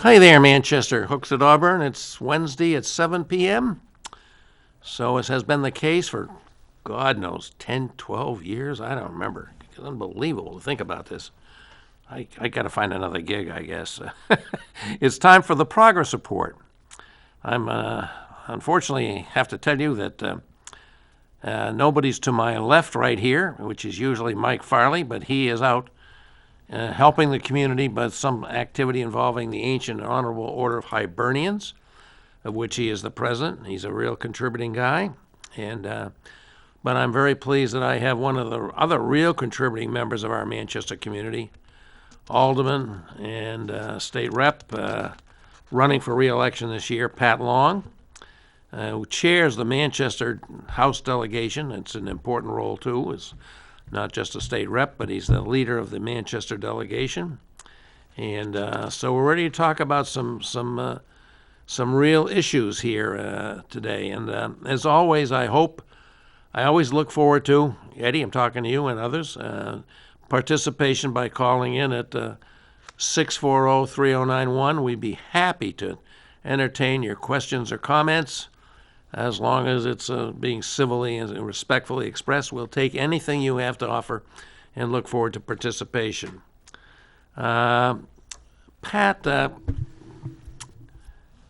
Hi there, Manchester. Hooks at Auburn. It's Wednesday at 7 p.m. So, as has been the case for, God knows, 10, 12 years. I don't remember. It's unbelievable to think about this. I got to find another gig, I guess. It's time for the progress report. I'm unfortunately have to tell you that nobody's to my left right here, which is usually Mike Farley, but he is out helping the community by some activity involving the Ancient and Honorable Order of Hibernians, of which he is the president. He's a real contributing guy, but I'm very pleased that I have one of the other real contributing members of our Manchester community, Alderman and State Rep, running for re-election this year, Pat Long, who chairs the Manchester House delegation. It's an important role too. It's not just a state rep, but he's the leader of the Manchester delegation. And so we're ready to talk about some real issues here today. And as always, I always look forward to, Eddie, I'm talking to you and others, participation by calling in at 640-3091. We'd be happy to entertain your questions or comments. As long as it's being civilly and respectfully expressed, we'll take anything you have to offer and look forward to participation. Pat,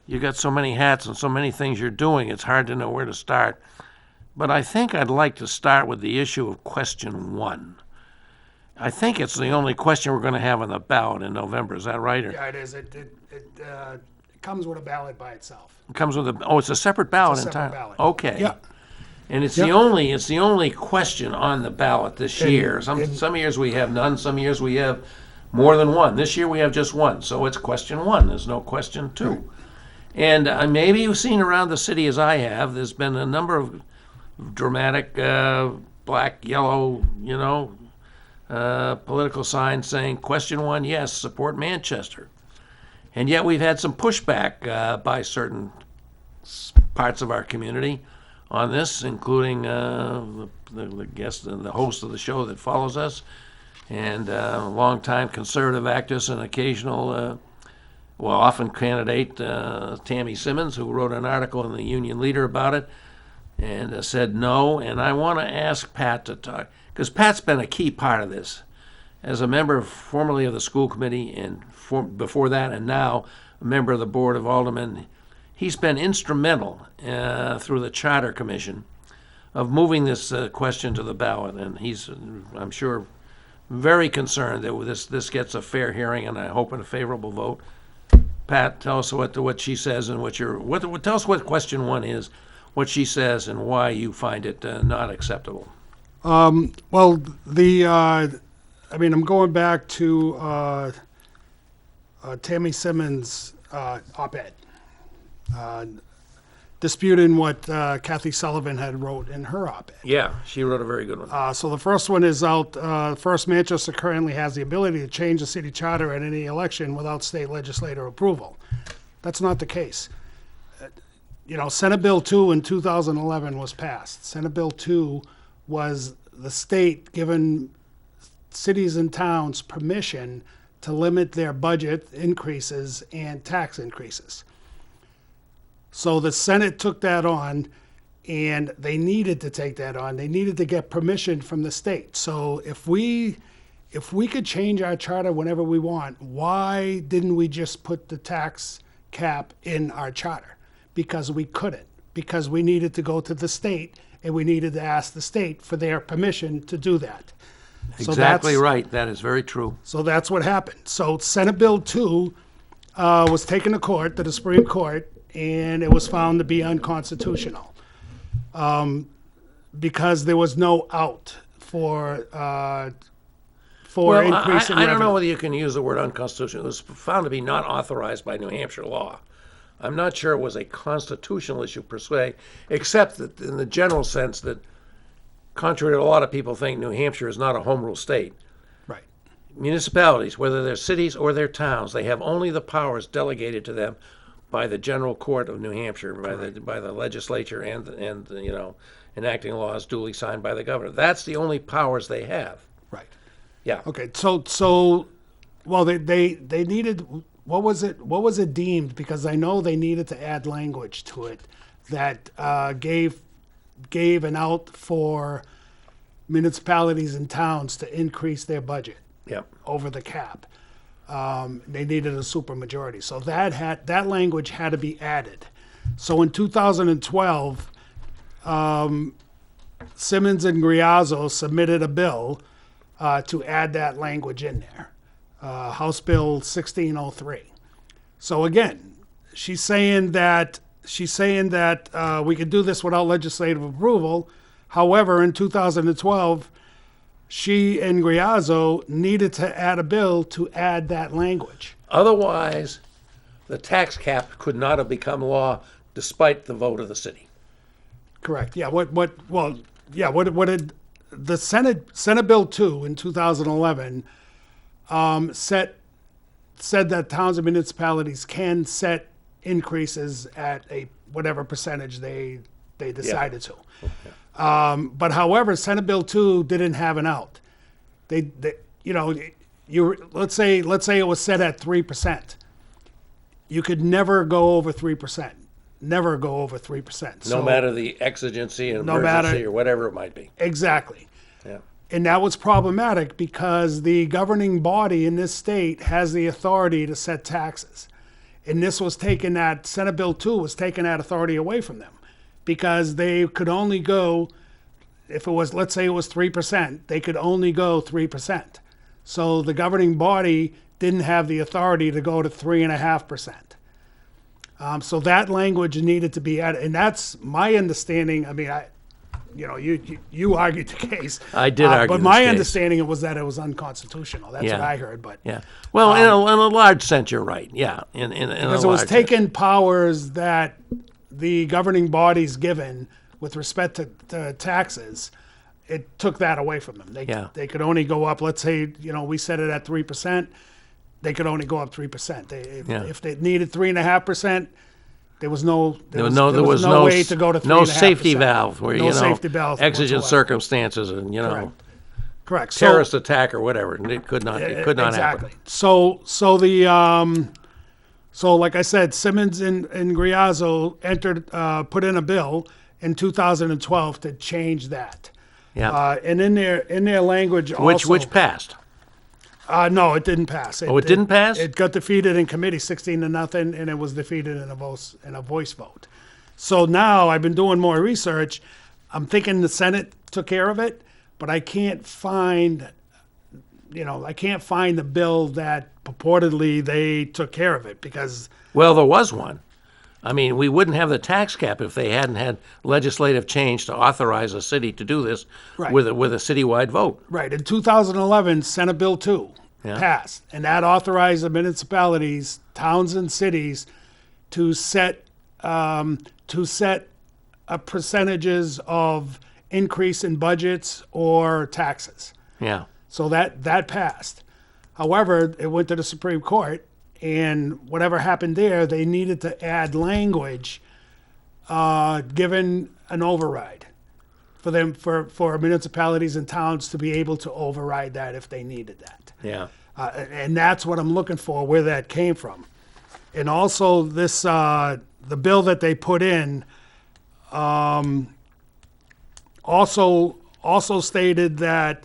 you got so many hats and so many things you're doing, it's hard to know where to start. But I think I'd like to start with the issue of question 1. I think it's the only question we're going to have on the ballot in November. Is that right? Yeah, it is. It comes with a ballot by itself. It comes with it's a separate ballot It's a separate entirely. ballot. Okay. Yeah. And it's Yep. the only question on the ballot this year. Some years we have none, some years we have more than one. This year we have just one, so it's question 1. There's no question 2. Right. And maybe you've seen around the city as I have, there's been a number of dramatic black, yellow, political signs saying question 1, yes, support Manchester. And yet we've had some pushback by certain parts of our community on this, including the guest and the host of the show that follows us, and longtime conservative activist and occasional, often candidate, Tammy Simmons, who wrote an article in the Union Leader about it and said no. And I want to ask Pat to talk, because Pat's been a key part of this. As a member formerly of the school committee and before that and now a member of the Board of Aldermen, he's been instrumental through the Charter Commission of moving this question to the ballot. And he's, I'm sure, very concerned that this gets a fair hearing, and I hope in a favorable vote. Pat, tell us what she says and tell us what question 1 is, what she says, and why you find it not acceptable. I'm going back to Tammy Simmons' op-ed, disputing what Kathy Sullivan had wrote in her op-ed. Yeah, she wrote a very good one. So the first one is out. First, Manchester currently has the ability to change the city charter at any election without state legislative approval. That's not the case. Senate Bill 2 in 2011 was passed. Senate Bill 2 was the state giving cities and towns permission to limit their budget increases and tax increases. So the Senate took that on, and they needed to take that on. They needed to get permission from the state. So if we could change our charter whenever we want, why didn't we just put the tax cap in our charter? Because we couldn't. Because we needed to go to the state, and we needed to ask the state for their permission to do that. Exactly right. That is very true. So that's what happened. So Senate Bill 2 was taken to the Supreme Court, and it was found to be unconstitutional because there was no out for increase in revenue. I don't know whether you can use the word unconstitutional. It was found to be not authorized by New Hampshire law. I'm not sure it was a constitutional issue per se, except that in the general sense that, contrary to a lot of people think, New Hampshire is not a home rule state. Right. Municipalities, whether they're cities or they're towns, they have only the powers delegated to them by the General Court of New Hampshire, by the legislature and enacting laws duly signed by the governor. That's the only powers they have. Right. Yeah. Okay. So well, they needed what was it deemed? Because I know they needed to add language to it that gave an out for municipalities and towns to increase their budget Yep. over the cap. They needed a supermajority. So that language had to be added. So in 2012, Simmons and Griazzo submitted a bill to add that language in there, House Bill 1603. So again, she's saying that we could do this without legislative approval. However, in 2012, she and Griazzo needed to add a bill to add that language. Otherwise, the tax cap could not have become law despite the vote of the city. Correct. Yeah. What did the Senate Bill 2 in 2011 said that towns and municipalities can set increases at a whatever percentage they decided to. But however, Senate Bill 2 didn't have an out. They let's say it was set at 3%. You could never go over 3%. Never go over 3%. No matter the exigency and No emergency matter- or whatever it might be. Exactly. Yeah. And that was problematic because the governing body in this state has the authority to set taxes. And this was taking that, Senate Bill 2 was taking that authority away from them because they could only go, if it was, let's say it was 3%, they could only go 3%. So the governing body didn't have the authority to go to 3.5%. So that language needed to be added, and that's my understanding. I mean, you argued the case. I did argue but this my case. understanding was that it was unconstitutional. That's Yeah. what I heard. But Yeah. Well, in a large sense, you're right. Yeah. In because it was taking powers that the governing body's given with respect to taxes, it took that away from them. They could only go up. Let's say we set it at 3%. They could only go up 3%. If they needed 3.5%, there was no way to go to 3.5%. no safety valve where no safety valve exigent whatsoever. circumstances and Correct. terrorist attack or whatever. It could not Exactly. happen. So like I said, Simmons and Griazzo put in a bill in 2012 to change that. Yeah. And in their language Which passed. No, it didn't pass. It didn't pass? It got defeated in committee 16-0, and it was defeated in a voice vote. So now I've been doing more research. I'm thinking the Senate took care of it, but I can't find the bill that purportedly they took care of it because Well, there was one. I mean, we wouldn't have the tax cap if they hadn't had legislative change to authorize a city to do this Right. with a citywide vote. right in 2011, Senate Bill 2 Yeah. passed, and that authorized the municipalities, towns, and cities to set percentages of increase in budgets or taxes. Yeah. So that passed. However, it went to the Supreme Court, and whatever happened there, they needed to add language given an override for municipalities and towns to be able to override that if they needed that. Yeah. And that's what I'm looking for, where that came from. And also this, the bill that they put in also stated that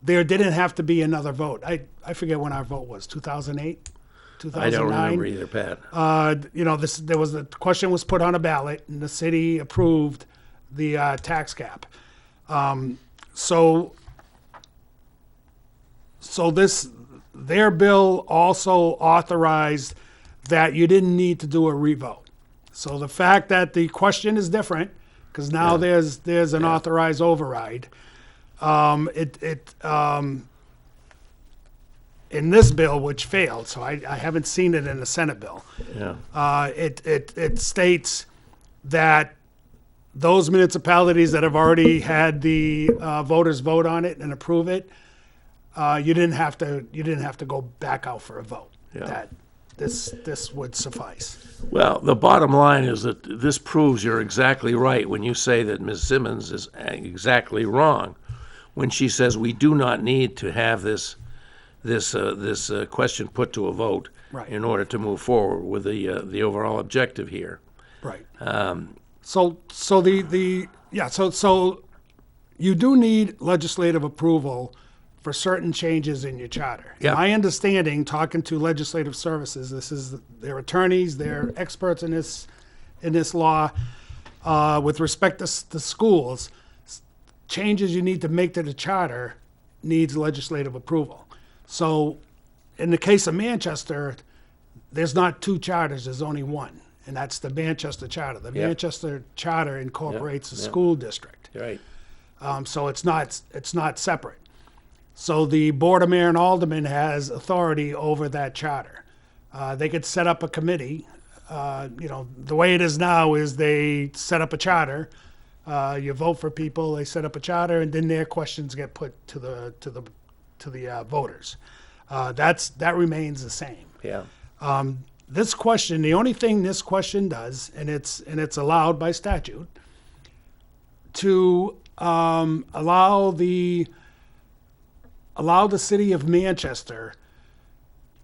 there didn't have to be another vote. I forget when our vote was, 2008, 2009? I don't remember either, Pat. The question was put on a ballot, and the city approved the tax cap. So their bill also authorized that you didn't need to do a revote. So the fact that the question is different, because now there's an authorized override. In this bill, which failed, so I haven't seen it in the Senate bill. Yeah. It states that those municipalities that have already had the voters vote on it and approve it, you didn't have to go back out for a vote. Yeah. That this would suffice. Well, the bottom line is that this proves you're exactly right when you say that Ms. Simmons is exactly wrong when she says we do not need to have this this question put to a vote Right. in order to move forward with the overall objective here. Right. So you do need legislative approval for certain changes in your charter. Yeah. My understanding, talking to legislative services, this is their attorneys, they're experts in this law. With respect to schools, changes you need to make to the charter needs legislative approval. So, in the case of Manchester, there's not two charters, there's only one, and that's the Manchester Charter. The Yeah. Manchester Charter incorporates a Yeah. school district, Right. so it's not separate. So the Board of Mayor and Aldermen has authority over that charter. They could set up a committee. The way it is now is they set up a charter. You vote for people, they set up a charter, and then their questions get put to the voters. That remains the same. Yeah. This question, the only thing this question does, and it's allowed by statute, to allow the city of Manchester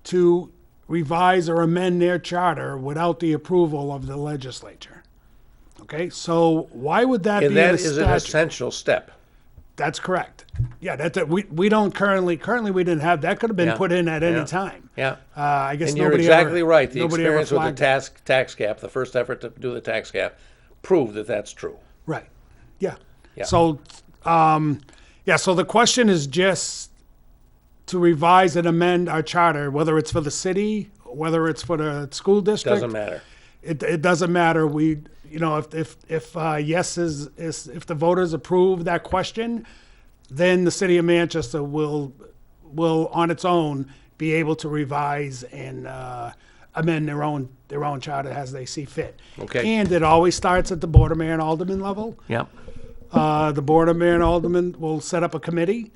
to revise or amend their charter without the approval of the legislature. Okay, so why would that And be that in a is an statute? essential step. That's correct. Yeah, we don't currently we didn't have that. Could have been Yeah. put in at any Yeah. time. Yeah. I guess And you're nobody exactly ever, right. The nobody ever experience with the flagged tax cap, the first effort to do the tax cap, proved that that's true. Right. Yeah. Yeah. So, so the question is just to revise and amend our charter, whether it's for the city, whether it's for the school district. Doesn't matter. It doesn't matter. If yes is if the voters approve that question, then the city of Manchester will on its own be able to revise and amend their own charter as they see fit. Okay. And it always starts at the Board of Mayor and Alderman level. Yep. The Board of Mayor and Aldermen will set up a committee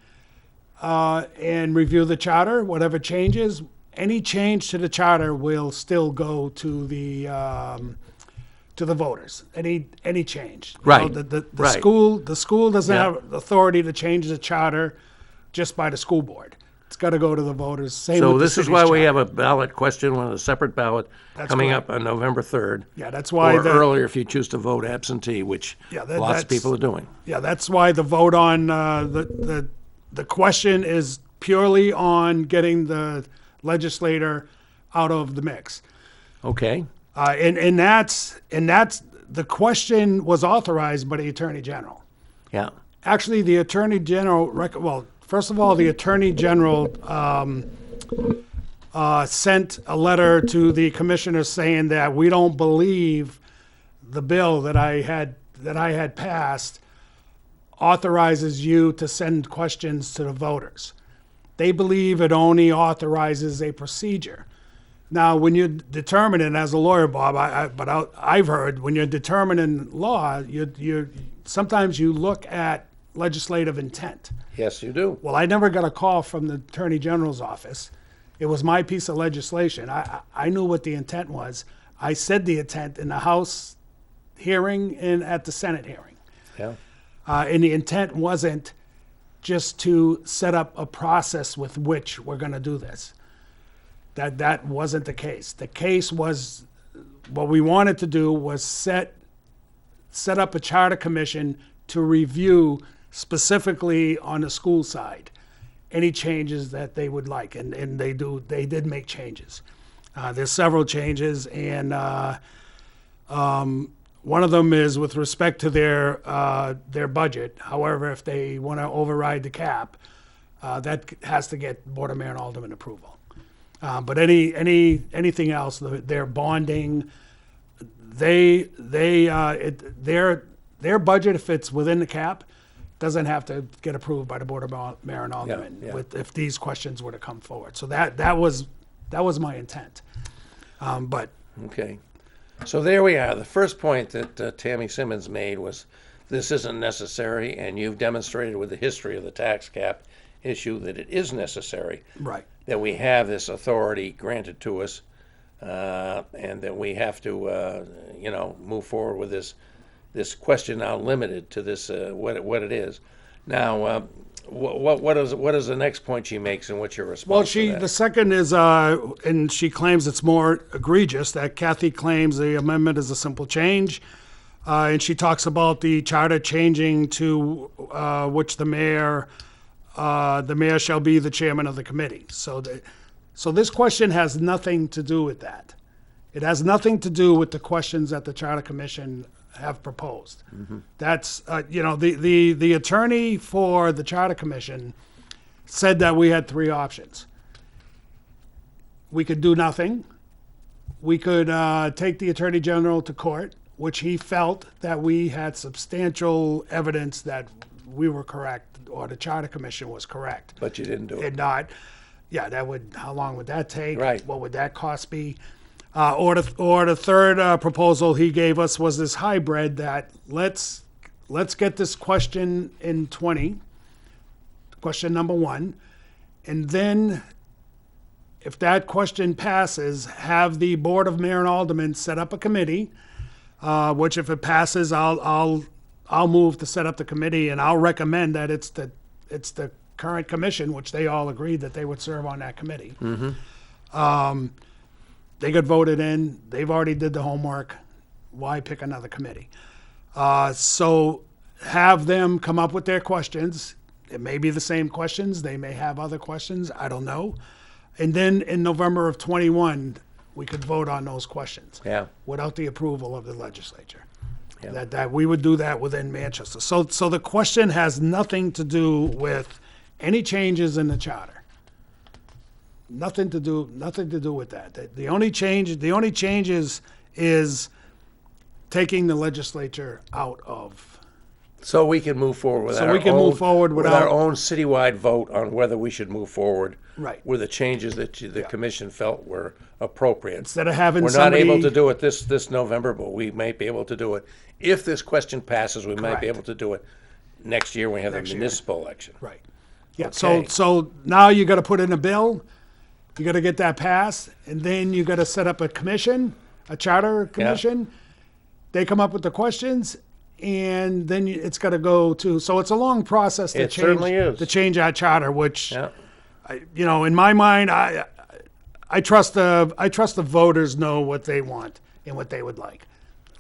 and review the charter. Whatever changes, any change to the charter will still go to the voters. Any change. Right. The Right. school doesn't Yeah. have authority to change the charter just by the school board. It's got to go to the voters. Same So with the this is city's why we charter. have a ballot question, one of a separate ballot, That's coming correct. up on November 3rd. Yeah, that's why Or earlier if you choose to vote absentee, which Yeah, lots of that's- people are doing. Yeah, that's why the vote on the question is purely on getting the legislator out of the mix. Okay. And that's the question was authorized by the Attorney General. Yeah. Actually, the Attorney General, first of all, the Attorney General sent a letter to the commissioner saying that we don't believe the bill that I had passed authorizes you to send questions to the voters. They believe it only authorizes a procedure. Now, when you're determining, as a lawyer, Bob, I've heard when you're determining law, you sometimes you look at legislative intent. Yes, you do. Well, I never got a call from the Attorney General's office. It was my piece of legislation. I knew what the intent was. I said the intent in the House hearing and at the Senate hearing. Yeah. And the intent wasn't just to set up a process with which we're going to do this. That wasn't the case. The case was, what we wanted to do was set up a charter commission to review specifically on the school side any changes that they would like, and they did make changes. There's several changes, and one of them is with respect to their budget. However, if they want to override the cap, that has to get Board of Mayor and Alderman approval. But anything else, their bonding, their budget, if it's within the cap, doesn't have to get approved by the Board of Mayor and Alderman yeah. if these questions were to come forward. So that was my intent. But Okay. So there we are. The first point that Tammy Simmons made was this isn't necessary, and you've demonstrated with the history of the tax cap issue that it is necessary. right. That we have this authority granted to us, and that we have to, move forward with this question now limited to this what it is. Now, what is the next point she makes, and what's your response Well, to that? the second is, and she claims it's more egregious, that Kathy claims the amendment is a simple change. And she talks about the charter changing to, which the mayor shall be the chairman of the committee. So this question has nothing to do with that. It has nothing to do with the questions that the Charter Commission have proposed. That's, the attorney for the Charter Commission said that we had three options. We could do nothing. We could take the Attorney General to court, which he felt that we had substantial evidence that we were correct, or the Charter Commission was correct. But you didn't do it. And not, how long would that take? Right. What would that cost be? Or the third proposal he gave us was this hybrid that let's get this question in 20, question number 1, and then if that question passes, have the Board of Mayor and Aldermen set up a committee, which if it passes, I'll move to set up the committee, and I'll recommend that it's the current commission, which they all agreed that they would serve on that committee. They got voted in. They've already did the homework. Why pick another committee? So have them come up with their questions. It may be the same questions. They may have other questions. I don't know. And then in November of 21, we could vote on those questions. Yeah. Without the approval of the legislature. Yeah. That we would do that within Manchester. So the question has nothing to do with any changes in the charter. Nothing to do with that. The only change is taking the legislature out of. So we can move forward with So we can move forward with without- our own citywide vote on whether we should move forward. Right. With the changes that the commission felt were appropriate. Instead of having We're somebody. not able to do it this November, but we might be able to do it. If this question passes, we might be Correct. able to do it next year when we have the Next year. municipal election. Right. Yeah, Okay. so now you gotta put in a bill, you gotta get that passed, and then you gotta set up a commission, a charter commission. They come up with the questions, and then it's gotta go to, so it's a long process to It certainly is. to change our charter, which, Yeah. in my mind, I trust the voters know what they want and what they would like.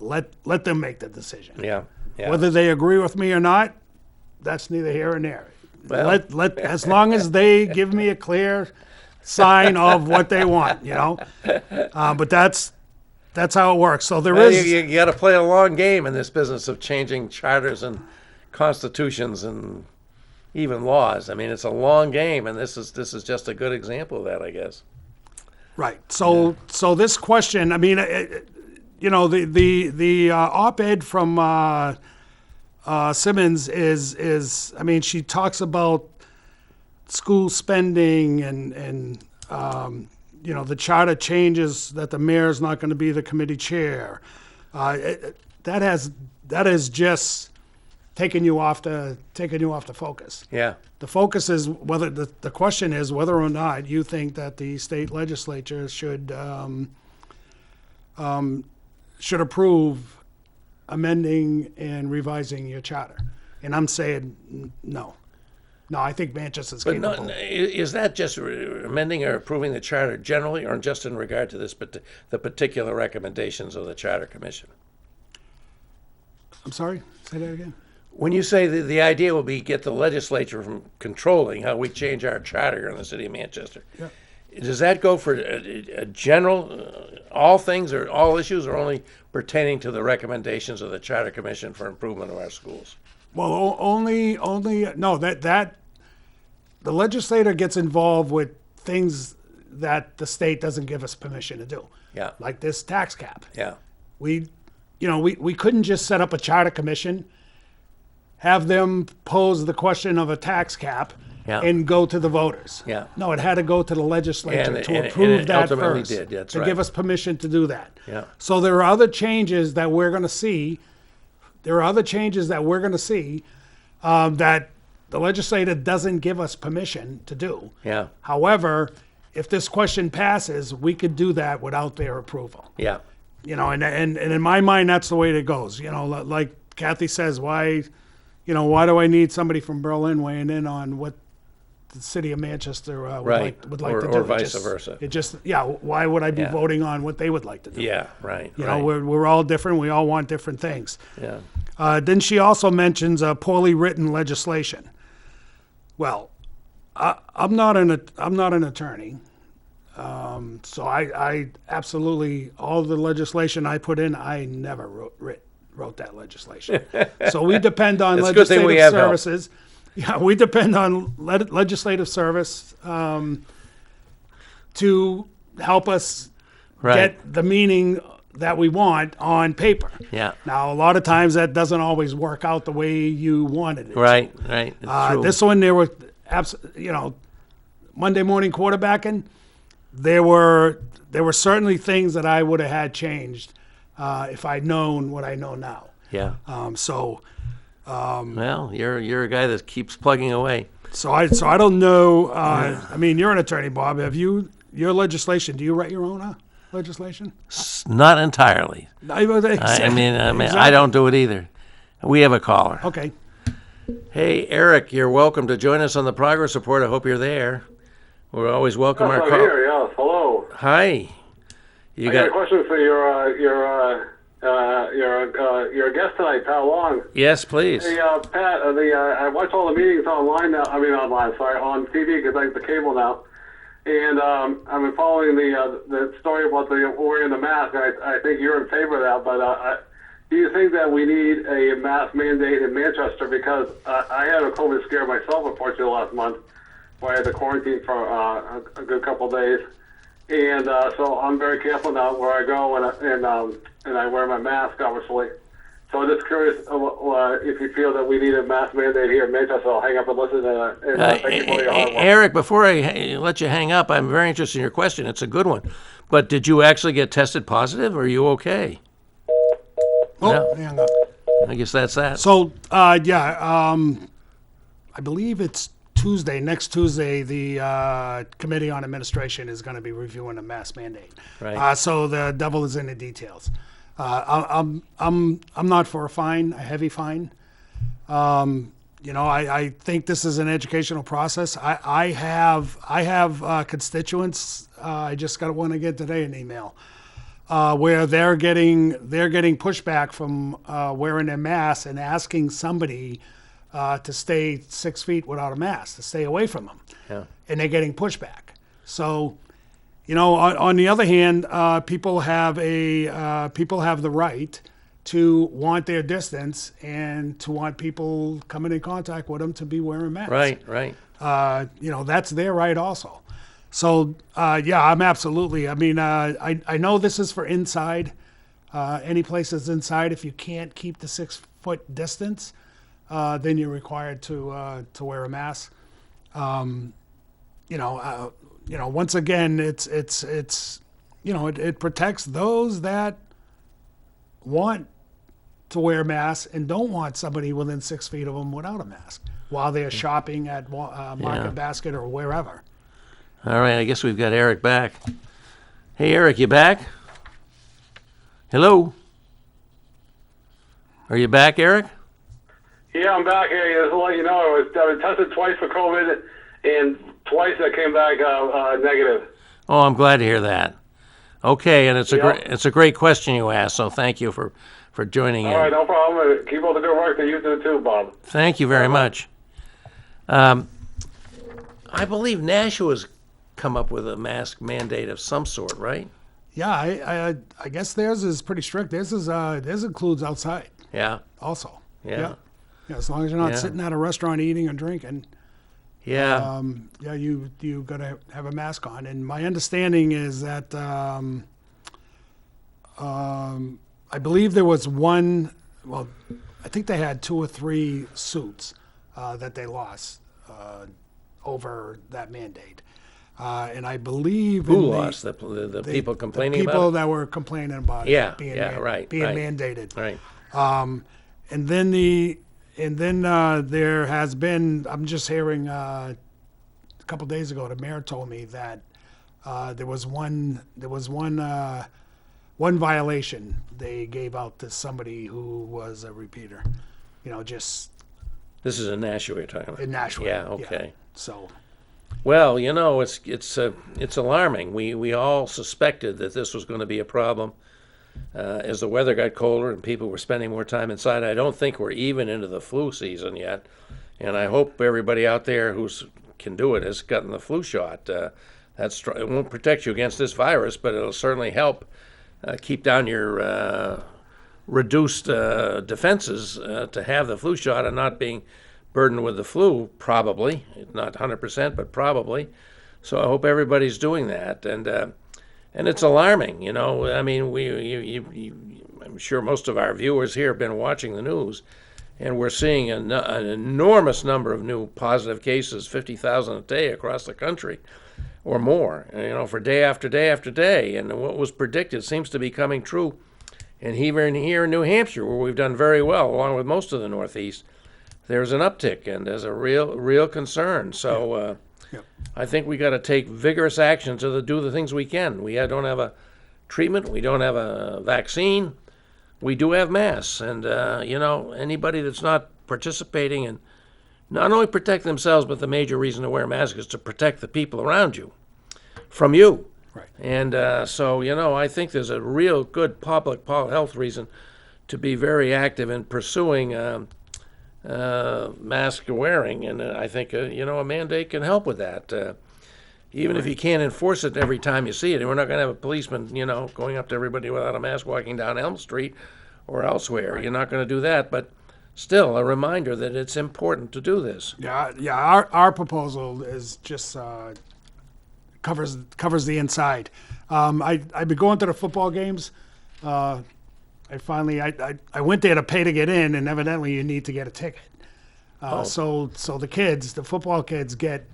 Let them make the decision. Yeah. Yeah. Whether they agree with me or not, that's neither here nor there. Well. Let as long as they give me a clear sign of what they want, But that's how it works. So there Well, is you got to play a long game in this business of changing charters and constitutions and even laws. I mean, it's a long game, and this is just a good example of that, I guess. right. So this question, I mean, the op-ed from Simmons is I mean, she talks about school spending and the charter changes that the mayor's not going to be the committee chair. That is just taking you off the focus. Yeah. The focus is whether the question is whether or not you think that the state legislature should approve amending and revising your charter. And I'm saying no. No, I think Manchester's But no, capable. is that just amending or approving the charter generally, or just in regard to the particular recommendations of the Charter Commission? I'm sorry, say that again. When you say the idea will be get the legislature from controlling how we change our charter here in the city of Manchester, Yeah. does that go for a general, all things or all issues, or only pertaining to the recommendations of the Charter Commission for improvement of our schools? Well, only no, that the legislator gets involved with things that the state doesn't give us permission to do. Yeah. Like this tax cap. Yeah. We couldn't just set up a charter commission, have them pose the question of a tax cap, Yeah. and go to the voters. Yeah. No, it had to go to the legislature And to it approve that ultimately first. did, that's to right. give us permission to do that. Yeah. So there are other changes that we're going to see. That the legislator doesn't give us permission to do. Yeah. However, if this question passes, we could do that without their approval. Yeah. And in my mind, that's the way it goes. Like Kathy says, why why do I need somebody from Berlin weighing in on what the city of Manchester Right. would like Or- to do? or vice versa. It just, why would I be Yeah. voting on what they would like to do? Yeah, right, You right. know, we're all different. We all want different things. Yeah. Then she also mentions poorly written legislation. Well, I'm not an attorney, so I absolutely, all the legislation I put in, I never wrote that legislation. So we depend on It's a good thing we legislative have help. services. Yeah, we depend on legislative service to help us Right. get the meaning that we want on paper. Yeah. Now, a lot of times that doesn't always work out the way you wanted it. Right, right. It's true. This one, there were, Monday morning quarterbacking. There were certainly things that I would have had changed if I'd known what I know now. Yeah. So Well, you're a guy that keeps plugging away. I don't know. I mean, you're an attorney, Bob. Have you your legislation? Do you write your own legislation? Not entirely. I mean, I don't do it either. We have a caller. Okay. Hey, Eric, you're welcome to join us on the progress report. I hope you're there. We're always welcome our I'm call. here, yes. Hello. I got a question for your guest tonight, Pat Long. Yes, please. Hey, Pat, I watch all the meetings online now. I mean, on TV because I have the cable now. And I've been following the story about the wearing the mask. I think you're in favor of that, but do you think that we need a mask mandate in Manchester? Because I had a COVID scare myself, unfortunately, last month, where I had to quarantine for a good couple of days. And so I'm very careful now where I go, and I wear my mask, obviously. So I'm just curious if you feel that we need a mask mandate here in Manchester. I'll hang up and listen. Thank you for your hard work. Eric, before I let you hang up, I'm very interested in your question. It's a good one. But did you actually get tested positive? Or are you okay? Oh, Yeah. hang up. I guess that's that. So, I believe it's Tuesday, next Tuesday, the Committee on Administration is going to be reviewing a mask mandate. Right. So the devil is in the details. I'm not for a fine, a heavy fine. I think this is an educational process. I have constituents. I just got one again today, an email. Where they're getting pushback from wearing their masks and asking somebody to stay 6 feet without a mask, to stay away from them, Yeah. and they're getting pushback. So, on the other hand, people have the right to want their distance and to want people coming in contact with them to be wearing masks. Right. That's their right also. So, I'm absolutely. I mean, I know this is for inside. Any place that's inside, if you can't keep the 6 foot distance, then you're required to wear a mask. Once again, it protects those that want to wear masks and don't want somebody within 6 feet of them without a mask while they're shopping at Market Basket or wherever. All right, I guess we've got Eric back. Hey, Eric, you back? Hello? Are you back, Eric? Yeah, I'm back here. Just to let you know, I've been tested twice for COVID, and twice I came back negative. Oh, I'm glad to hear that. Okay, and it's Yeah. it's a great question you asked, so thank you for joining in. All right, no problem. Keep up the good work that you do too, Bob. Thank you very much. I believe Nashua's come up with a mask mandate of some sort, right? Yeah, I guess theirs is pretty strict. Theirs includes outside Yeah, also. yeah, Yeah, as long as you're not Yeah. sitting at a restaurant eating or drinking, yeah. you got to have a mask on. And my understanding is that I believe there was one. Well, I think they had 2 or 3 suits that they lost over that mandate. And I believe Who in lost? The people complaining the people about it? that were complaining about Yeah, it being, right, being right. mandated. Right. And then there has been. I'm just hearing a couple days ago. The mayor told me that there was one violation they gave out to somebody who was a repeater. Just This is in Nashua you're talking about. in Nashua. Yeah, okay. So, Well, you know, it's alarming. We all suspected that this was going to be a problem as the weather got colder and people were spending more time inside. I don't think we're even into the flu season yet, and I hope everybody out there who can do it has gotten the flu shot. It won't protect you against this virus, but it'll certainly help keep down your reduced defenses to have the flu shot and not being burdened with the flu, probably, not 100%, but probably. So I hope everybody's doing that, and it's alarming. You know, I mean, I'm sure most of our viewers here have been watching the news, and we're seeing an enormous number of new positive cases, 50,000 a day across the country, or more. You know, for day after day after day, and what was predicted seems to be coming true. And even here in New Hampshire, where we've done very well, along with most of the Northeast, there's an uptick, and there's a real concern. So I think we got to take vigorous action to do the things we can. We don't have a treatment. We don't have a vaccine. We do have masks. And, you know, anybody that's not participating in not only protect themselves, but the major reason to wear a mask is to protect the people around you from you. right. And so, you know, I think there's a real good public health reason to be very active in pursuing mask wearing. And I think, you know, a mandate can help with that. Even if you can't enforce it every time you see it. And we're not going to have a policeman, you know, going up to everybody without a mask walking down Elm Street or elsewhere. Right. You're not going to do that. But still, a reminder that it's important to do this. Yeah. Our proposal is just covers the inside. I've been going to the football games. I went there to pay to get in, and evidently you need to get a ticket. So the football kids get,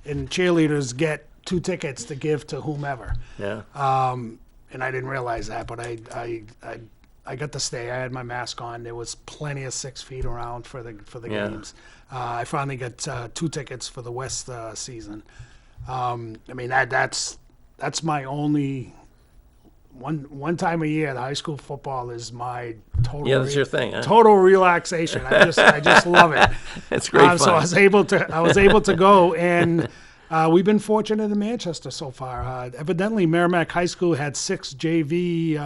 and cheerleaders get 2 tickets to give to whomever. Yeah. And I didn't realize that, but I got to stay. I had my mask on. There was plenty of 6 feet around for the Yeah. games. I finally got 2 tickets for the West season. I mean that's my only one time a year. The high school football is my total. Yeah, that's your thing, huh? Total relaxation. I just love it. It's great fun. So I was able to go, and we've been fortunate in Manchester so far. Evidently, Merrimack High School had 6 JV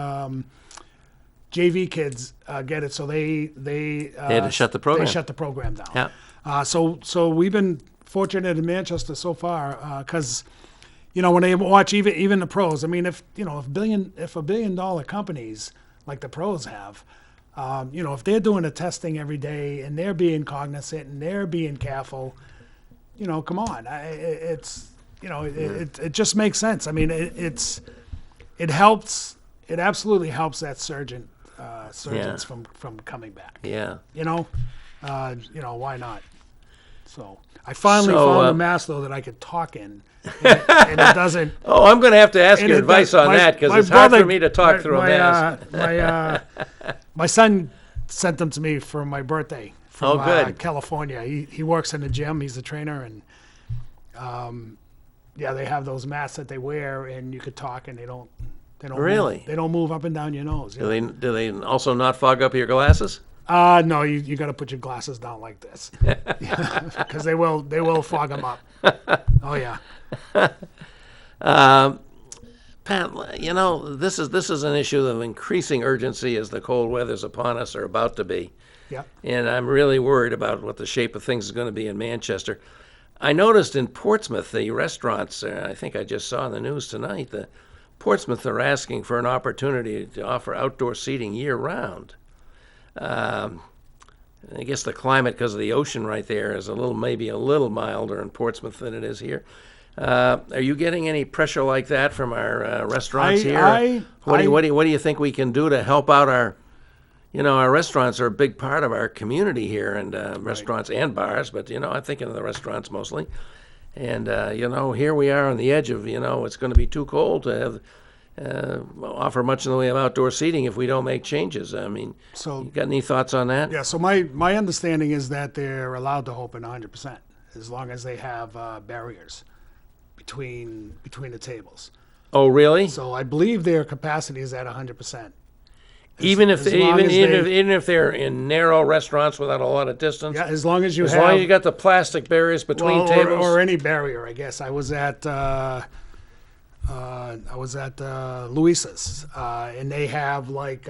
kids get it, so they had to shut the program. They shut the program down. Yeah. So we've been fortunate in Manchester so far because, you know, when they watch even the pros, I mean, if $1 billion companies like the pros have, you know, if they're doing the testing every day and they're being cognizant and they're being careful, you know, come on, it's you know, it just makes sense. I mean, it helps. It absolutely helps that surgeons from coming back. Yeah. You know, why not? So I finally found a mask though that I could talk in, and it doesn't. Oh, I'm going to have to ask your advice on that because it's hard for me to talk through a mask. My son sent them to me for my birthday from good. California. He works in the gym. He's a trainer, and they have those masks that they wear, and you could talk, and they don't Really? They don't move up and down your nose. Do they also not fog up your glasses? No, you got to put your glasses down like this, because they will fog them up. Oh yeah. Pat, you know, this is an issue of increasing urgency as the cold weather's upon us or about to be. Yeah. And I'm really worried about what the shape of things is going to be in Manchester. I noticed in Portsmouth, the restaurants, I think I just saw in the news tonight, the Portsmouth are asking for an opportunity to offer outdoor seating year-round. I guess the climate, because of the ocean right there, is maybe a little milder in Portsmouth than it is here. Are you getting any pressure like that from our restaurants here? What do you think we can do to help out our? You know, our restaurants are a big part of our community here, and restaurants and bars. But you know, I'm thinking of the restaurants mostly. And you know, here we are on the edge of, you know, it's going to be too cold to have offer much in the way of outdoor seating if we don't make changes. I mean, you got any thoughts on that? Yeah. So my understanding is that they're allowed to open 100% as long as they have barriers between the tables. Oh, really? So I believe their capacity is at 100%. Even if as long as they- even if they're in narrow restaurants without a lot of distance. Yeah, as long as you As have. long as you got the plastic barriers between Well, tables. or any barrier, I guess. I was at Luisa's, and they have like,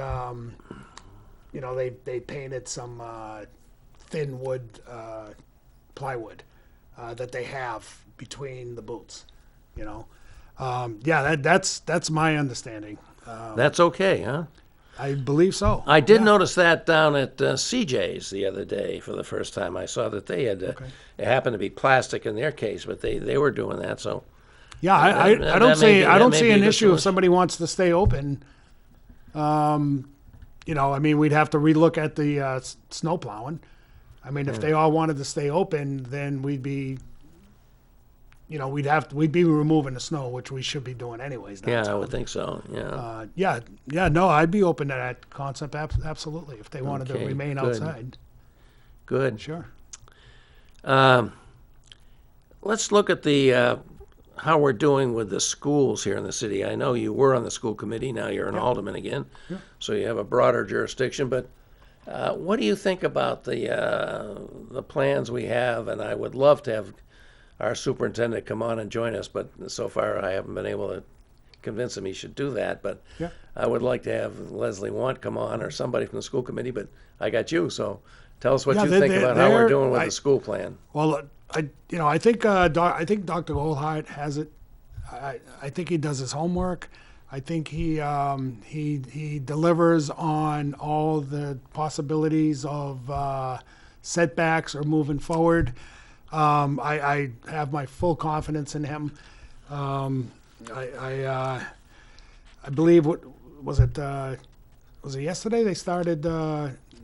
they painted some thin wood, plywood that they have between the booths. That's my understanding. That's okay, huh? I believe so. I did Yeah. notice that down at CJ's the other day for the first time. I saw that they had, it happened to be plastic in their case, but they were doing that. So Yeah, I that don't may see be- I that don't may see be a an good issue if solution. somebody wants to stay open. I mean, we'd have to relook at the snow plowing. I mean, if they all wanted to stay open, then we'd be, we'd be removing the snow, which we should be doing anyways. yeah, I downtown. would think so. Yeah. No, I'd be open to that concept absolutely if they wanted to Okay, remain good. outside. Good. Sure. Let's look at the how we're doing with the schools here in the city. I know you were on the school committee. Now you're an alderman again, so you have a broader jurisdiction. But what do you think about the plans we have? And I would love to have our superintendent come on and join us, but so far I haven't been able to convince him he should do that. But Yeah. I would like to have Leslie Want come on or somebody from the school committee. But I got you, so tell us what Yeah, you think about how we're they're- doing with the school plan. Well, I think Dr. Goldhart has it. I think he does his homework. I think he delivers on all the possibilities of setbacks or moving forward. I have my full confidence in him. I believe what was it? Was it yesterday? They started.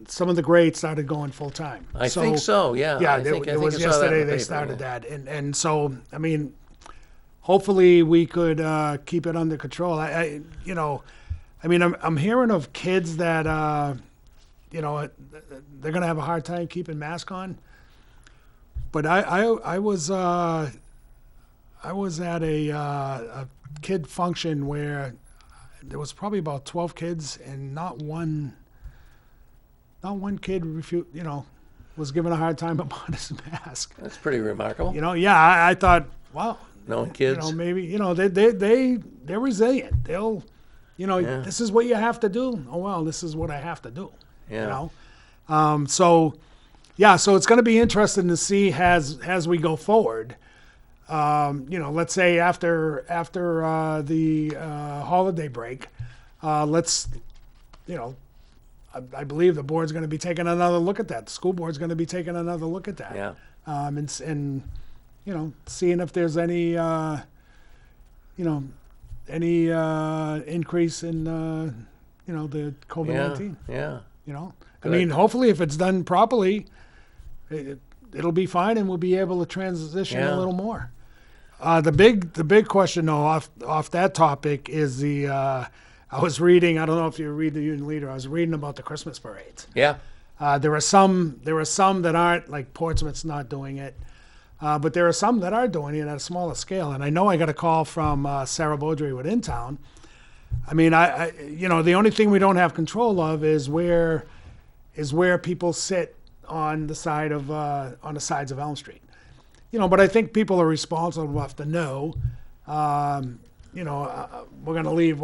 Some of the grades started going full time. I think so. Yeah. Yeah, I think, it was I saw that in yesterday the they paper, started yeah. that, and so I mean, hopefully we could keep it under control. I mean, I'm hearing of kids that they're gonna have a hard time keeping masks on. But I was at a kid function where there was probably about 12 kids and not one kid was given a hard time about his mask. That's pretty remarkable. I thought, wow. No kids. Maybe they're resilient. They'll, this is what you have to do. Oh well, this is what I have to do. Yeah. So it's going to be interesting to see as we go forward. Let's say after the holiday break, I believe the board's going to be taking another look at that. The school board's going to be taking another look at that. Yeah. And seeing if there's any increase in the COVID-19. Yeah. I mean, hopefully if it's done properly, it'll be fine, and we'll be able to transition Yeah. a little more. The big question though off that topic is the I was reading. I don't know if you read the Union Leader. I was reading about the Christmas parades. Yeah. There are some that aren't, like Portsmouth's not doing it, but there are some that are doing it at a smaller scale. And I know I got a call from Sarah Beaudry with In Town. I mean, the only thing we don't have control of is where people sit on the sides of Elm Street. But I think people are responsible enough to know. We're gonna leave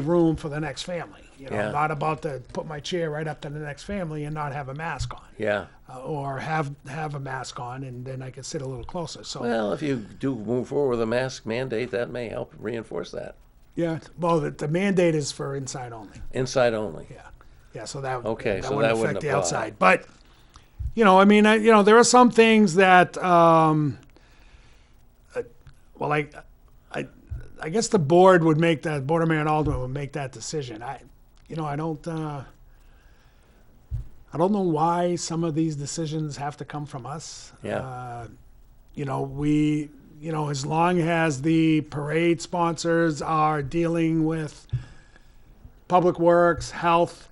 room for the next family. Yeah. Not about to put my chair right up to the next family and not have a mask on, Yeah. or have a mask on and then I can sit a little closer. So Well, if you do move forward with a mask mandate, that may help reinforce that. yeah, well, the mandate is for inside only. Inside only. Yeah. So that Okay, that so wouldn't that wouldn't affect the apply. outside. But there are some things that I guess the board would make that, Board of Mayor and Alderman would make that decision. I don't know why some of these decisions have to come from us. Yeah. As long as the parade sponsors are dealing with Public Works, Health,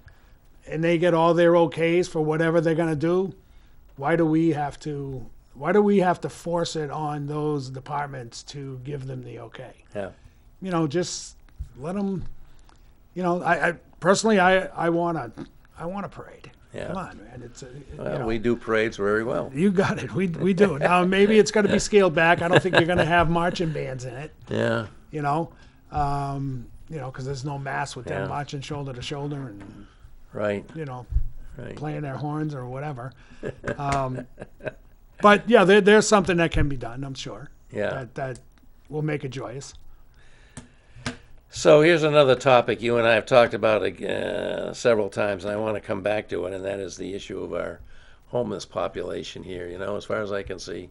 and they get all their okays for whatever they're going to do, why do we have to force it on those departments to give them the okay? Yeah. Just let them, I personally, I want a parade. Yeah. Come on, man. It's Well, we do parades very well. you got it. We do. Now maybe it's going to be scaled back. I don't think you're going to have marching bands in it. Yeah. Because there's no mass with Yeah. them marching shoulder to shoulder and Right. Right. playing their horns or whatever. But yeah, there's something that can be done. I'm sure. Yeah. That will make it joyous. So here's another topic you and I have talked about several times, and I want to come back to it, and that is the issue of our homeless population here. As far as I can see,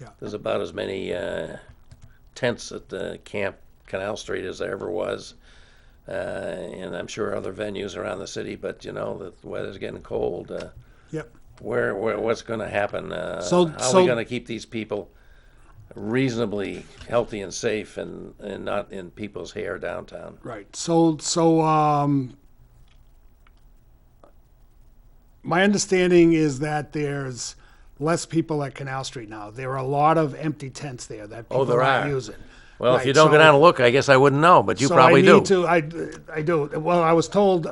Yeah. there's about as many tents at the Camp Canal Street as there ever was, and I'm sure other venues around the city. But the weather's getting cold. Yep. What's going to happen? So- how are so- we going to keep these people reasonably healthy and safe and not in people's hair downtown? Right. So my understanding is that there's less people at Canal Street now. There are a lot of empty tents there that people there aren't are. using. Well, if Right, you don't so- go down and look, I guess I wouldn't know, but you so probably I do. need to. I do. Well, I was told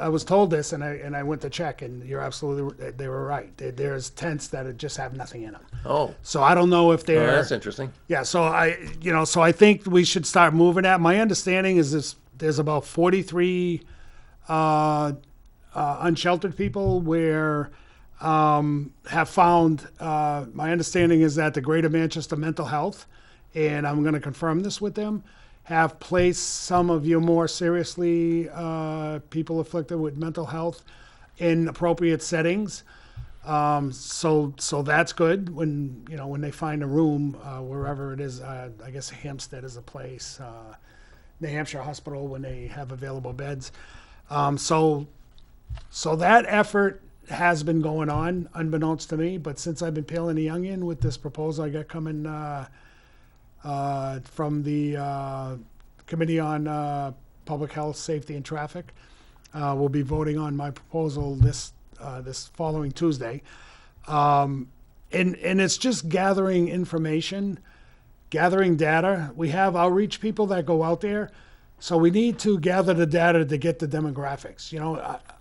this, and I went to check, and you're absolutely. They were right. There's tents that just have nothing in them. Oh, So I don't know if well, they're. that's interesting. Yeah, so I think we should start moving that. My understanding is there's about 43 unsheltered people where have found. My understanding is that the Greater Manchester Mental Health, and I'm going to confirm this with them, have placed some of your more seriously people afflicted with mental health in appropriate settings. So that's good when they find a room wherever it is. I guess Hampstead is a place. New Hampshire Hospital when they have available beds. So that effort has been going on, unbeknownst to me. But since I've been peeling the onion with this proposal I got coming from the Committee on Public Health, Safety, and Traffic, we'll be voting on my proposal this following Tuesday. And it's just gathering information, gathering data. We have outreach people that go out there. So we need to gather the data to get the demographics.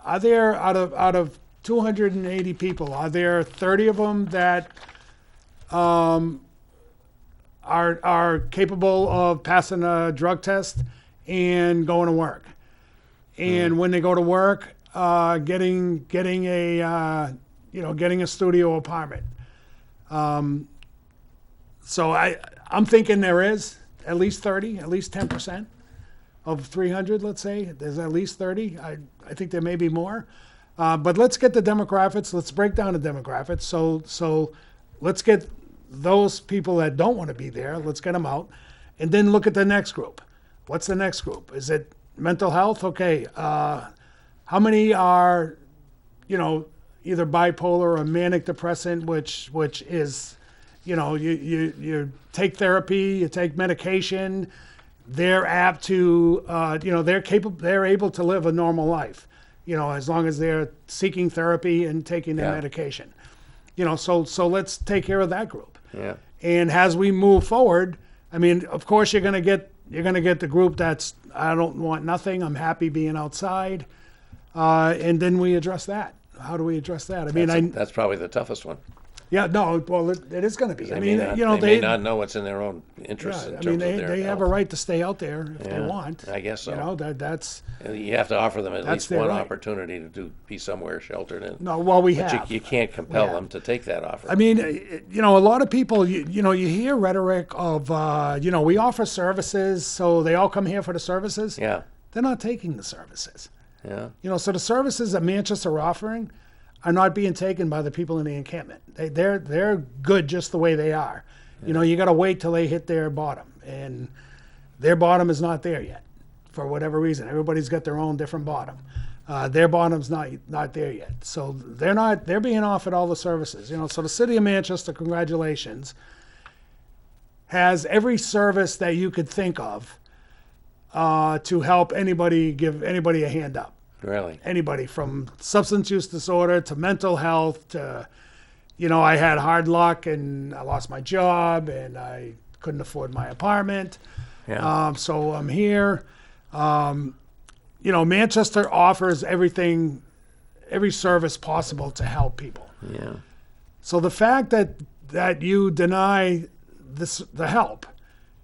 Are there, out of 280 people, are there 30 of them that are capable of passing a drug test and going to work? And when they go to work, getting a studio apartment. So I'm thinking there is at least 30, at least 10% of 300. Let's say there's at least 30. I think there may be more, but let's get the demographics. Let's break down the demographics. So let's get those people that don't want to be there. Let's get them out, and then look at the next group. What's the next group? Is it mental health? Okay. How many are, either bipolar or manic depressant, which is, you take therapy, you take medication, they're apt to, they're able to live a normal life, as long as they're seeking therapy and taking their Yeah. medication. So let's take care of that group. Yeah. And as we move forward, I mean, of course, you're gonna get the group that's, I don't want nothing, I'm happy being outside, and then we address that. How do we address that? I mean, That's probably the toughest one. yeah, no, well, it is going to be. They I may mean, not, they may not know what's in their own interest in I terms mean, of their they have a health. right to stay out there if they Yeah, want. I guess so. That's You have to offer them at That's least their one right. opportunity to be somewhere sheltered in. no. Well, we But have. you can't compel Yeah. them to take that offer. I mean, a lot of people, you hear rhetoric of, we offer services, so they all come here for the services. Yeah. They're not taking the services. Yeah. So the services that Manchester are offering are not being taken by the people in the encampment. They're good just the way they are. You got to wait till they hit their bottom, and their bottom is not there yet, for whatever reason. Everybody's got their own different bottom. Their bottom's not there yet, so they're being offered all the services. So the city of Manchester, congratulations, has every service that you could think of to help give anybody a hand up. Really. Anybody from substance use disorder to mental health to, I had hard luck and I lost my job and I couldn't afford my apartment. Yeah. So I'm here. you know, Manchester offers everything, every service possible to help people. Yeah. So the fact that you deny the help,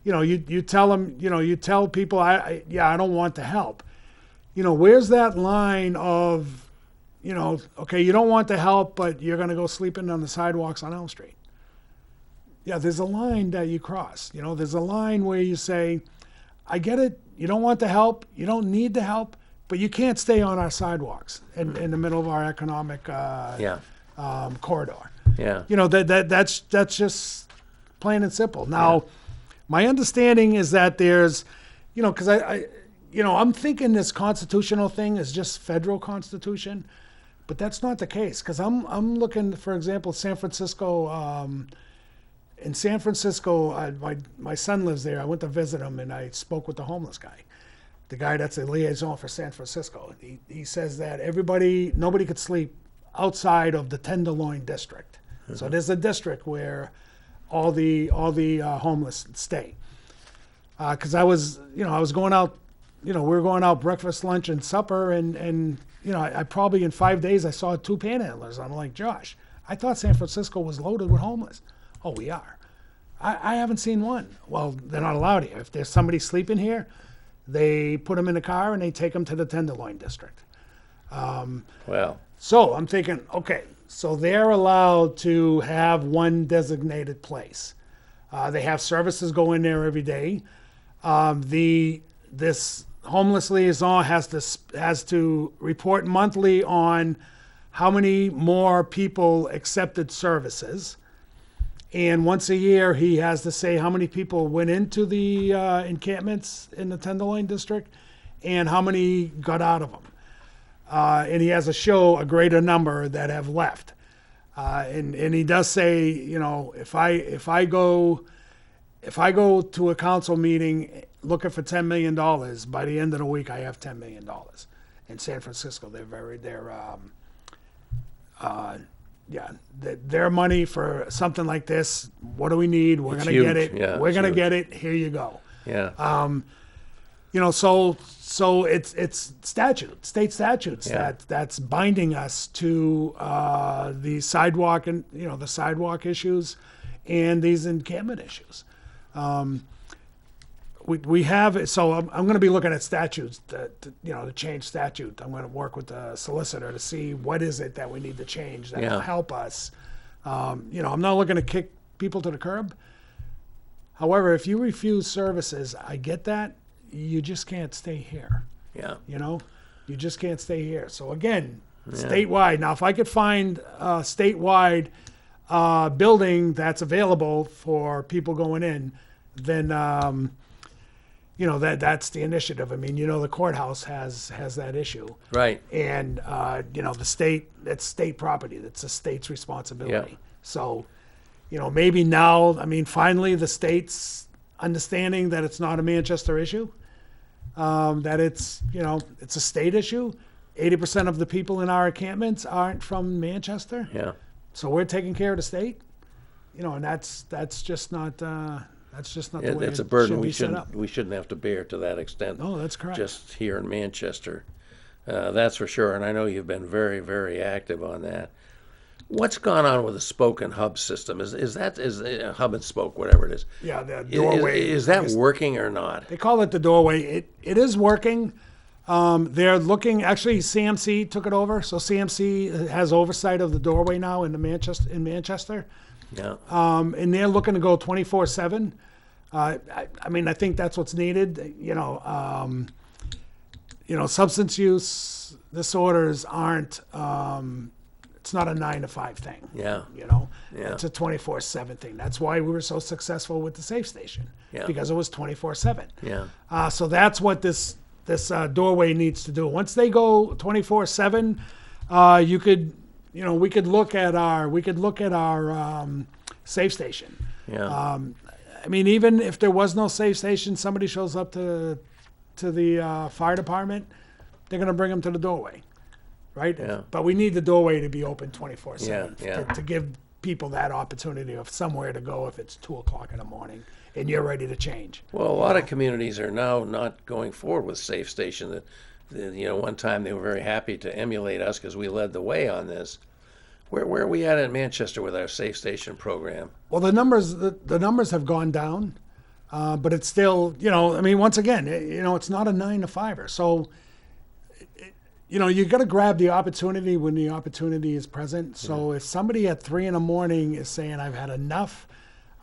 you know, you tell them, you know, you tell people, I don't want the help. You know, where's that line of, you know, okay, you don't want the help, but you're going to go sleeping on the sidewalks on Elm Street. Yeah, there's a line that you cross. You know, there's a line where you say, I get it, you don't want the help, you don't need the help, but you can't stay on our sidewalks in the middle of our economic corridor. Yeah. You know, that's just plain and simple. Now, my understanding is that there's, you know, because I'm thinking this constitutional thing is just federal constitution, but that's not the case. Because I'm looking, for example, San Francisco. In San Francisco, my son lives there. I went to visit him, and I spoke with the homeless guy, the guy that's a liaison for San Francisco. He says that nobody could sleep outside of the Tenderloin district. Mm-hmm. So there's a district where all the homeless stay. Because I was going out, you know, we were going out breakfast, lunch, and supper, and you know, I probably in 5 days I saw 2 panhandlers. I'm like, Josh, I thought San Francisco was loaded with homeless. Oh, we are. I haven't seen one. Well, they're not allowed here. If there's somebody sleeping here, they put them in a car and they take them to the Tenderloin district. Well. So I'm thinking, okay, so they're allowed to have one designated place. They have services go in there every day. This homeless liaison has to report monthly on how many more people accepted services. And once a year, he has to say how many people went into the encampments in the Tenderloin district and how many got out of them. And he has to show a greater number that have left. And he does say, you know, if I go to a council meeting looking for $10 million, by the end of the week I have $10 million. In San Francisco, their money for something like this. What do we need? We're going to get it. Yeah, we're going to get it. Here you go. Yeah. You know, so it's state statutes that's binding us to the sidewalk and, you know, the sidewalk issues and these encampment issues. We have, so I'm going to be looking at statutes to change statute. I'm going to work with the solicitor to see what is it that we need to change that will help us. I'm not looking to kick people to the curb. However, if you refuse services, I get that. You just can't stay here. Yeah. You know, you just can't stay here. So again, statewide. Now, if I could find a statewide building that's available for people going in, then that's the initiative. I mean, the courthouse has that issue. Right. And the state, that's state property. That's a state's responsibility. Yeah. So, maybe now, finally the state's understanding that it's not a Manchester issue. That it's a state issue. 80% of the people in our encampments aren't from Manchester. Yeah. So we're taking care of the state. And that's just not the way it's a it burden should be set up. we shouldn't have to bear to that extent. Oh, that's correct. Just here in Manchester. That's for sure. And I know you've been very, very active on that. What's gone on with the spoke and hub system? Is hub and spoke, whatever it is? Yeah, the doorway. Is that working or not? They call it the doorway. It is working. They're looking. Actually, CMC took it over, so CMC has oversight of the doorway now in Manchester. Yeah. And they're looking to go 24/7. I think that's what's needed. Substance use disorders aren't. It's not a 9 to 5 thing. Yeah. Yeah. It's a 24/7 thing. That's why we were so successful with the Safe Station. Yeah. Because it was 24/7. Yeah. So that's what this doorway needs to do. Once they go 24/7, we could look at our Safe Station. Yeah. Even if there was no Safe Station, somebody shows up to the fire department, they're going to bring them to the doorway. Right? Yeah. But we need the doorway to be open 24/7 Yeah. to give people that opportunity of somewhere to go if it's 2:00 in the morning and you're ready to change. Well, a lot of communities are now not going forward with Safe Station. one time they were very happy to emulate us because we led the way on this. Where are we at in Manchester with our safe station program? Well, the numbers have gone down, but it's still, I mean, once again, it's not a 9 to 5er. So, you got to grab the opportunity when the opportunity is present. So if somebody at 3 a.m. is saying, "I've had enough,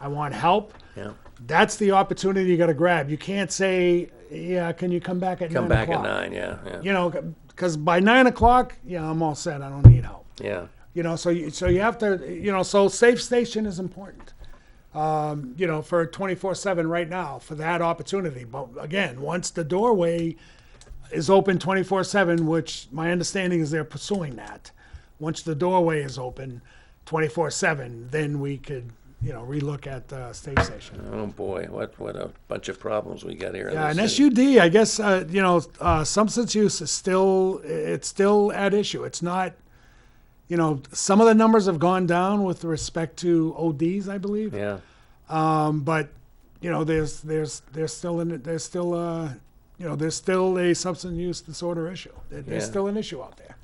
I want help," Yeah. that's the opportunity you got to grab. You can't say, "Yeah, can you come back at 9 Come back o'clock?" at 9, yeah. Because by 9 o'clock, I'm all set. I don't need help. Yeah. So you have to, so safe station is important, for 24/7 right now for that opportunity. But again, once the doorway is open 24/7, which my understanding is they're pursuing that. Once the doorway is open 24/7, then we could, relook at the safe station. Oh boy, what a bunch of problems we got here. in Yeah, this and city. SUD, I guess, substance use is still at issue. It's not. Some of the numbers have gone down with respect to ODs, I believe. Yeah. But there's still a substance use disorder issue. There's Yeah. still an issue out there.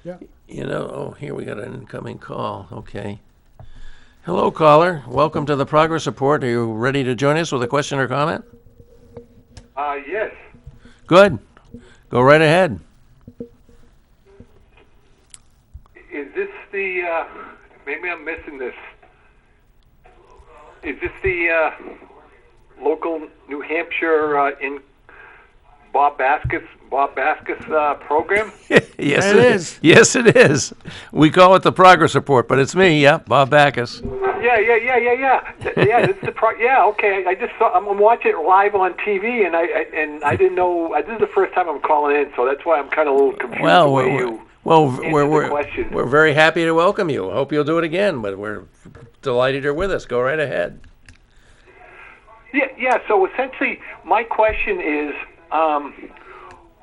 Yeah. Oh, here we got an incoming call. Okay. Hello, caller. Welcome to the Progress Report. Are you ready to join us with a question or comment? Yes. Good. Go right ahead. Is this the, maybe I'm missing this. Is this the local New Hampshire in Bob Baskus program? Yes, It is. Yes, it is. We call it the Progress Report, but it's me, yeah, Bob Backus. Yeah. Yeah, this is the okay. I just saw. I'm watching it live on TV, and I didn't know. This is the first time I'm calling in, so that's why I'm kind of a little confused. Well, the way we're the question. we're very happy to welcome you. I hope you'll do it again, but we're delighted you're with us. Go right ahead. Yeah. So essentially, my question is,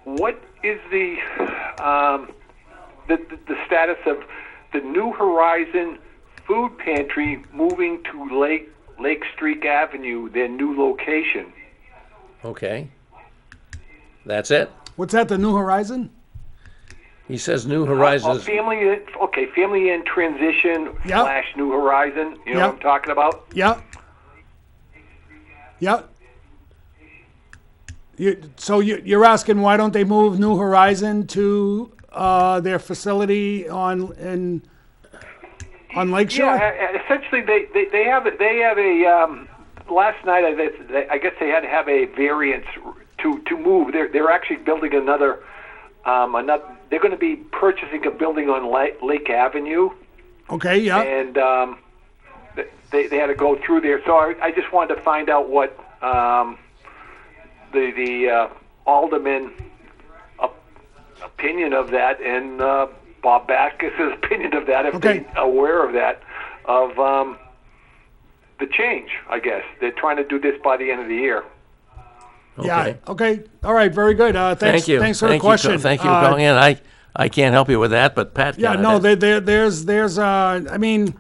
what is the status of the New Horizon Food Pantry moving to Lake Street Avenue, their new location? Okay. That's it. What's that? The New Horizon? He says New Horizons. Family in transition Yep. / New Horizon. You know Yep. what I'm talking about? Yeah. Yeah. You're asking why don't they move New Horizon to their facility on Lakeshore? Yeah, essentially they have a last night I guess they had to have a variance to move. They're actually building another. They're going to be purchasing a building on Lake Avenue, Okay. Yeah. and they had to go through there. So I just wanted to find out what the alderman opinion of that, and Bob Backus's opinion of that, if Okay. they're aware of that, of the change. I guess they're trying to do this by the end of the year. Yeah. Okay. Okay. All right. Very good. Thanks. Thank you. Thanks for Thank the question. You, thank you for calling in. I can't help you with that, but Pat can. Yeah. No. There's. I mean,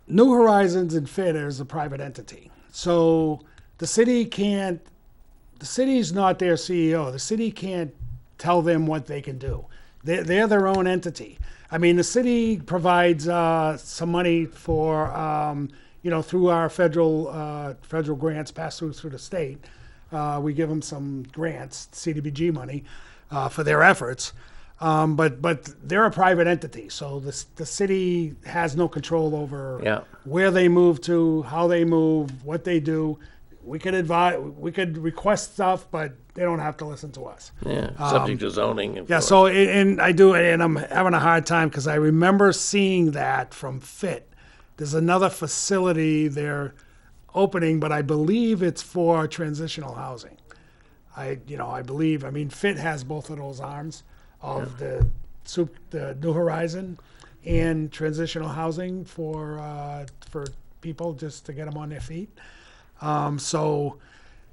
New Horizons and FIT is a private entity, so the city can't. The city's not their CEO. The city can't tell them what they can do. They're their own entity. I mean, the city provides some money for, through our federal grants passed through the state. We give them some grants, CDBG money, for their efforts. But they're a private entity, so the city has no control over where they move to, how they move, what they do. We could advise, we could request stuff, but they don't have to listen to us. Yeah, subject to zoning. Of Yeah, course. so, and I do, and I'm having a hard time because I remember seeing that from FIT. There's another facility they're opening, but I believe it's for transitional housing. I believe, FIT has both of those arms of the New Horizon and transitional housing for people just to get them on their feet. So,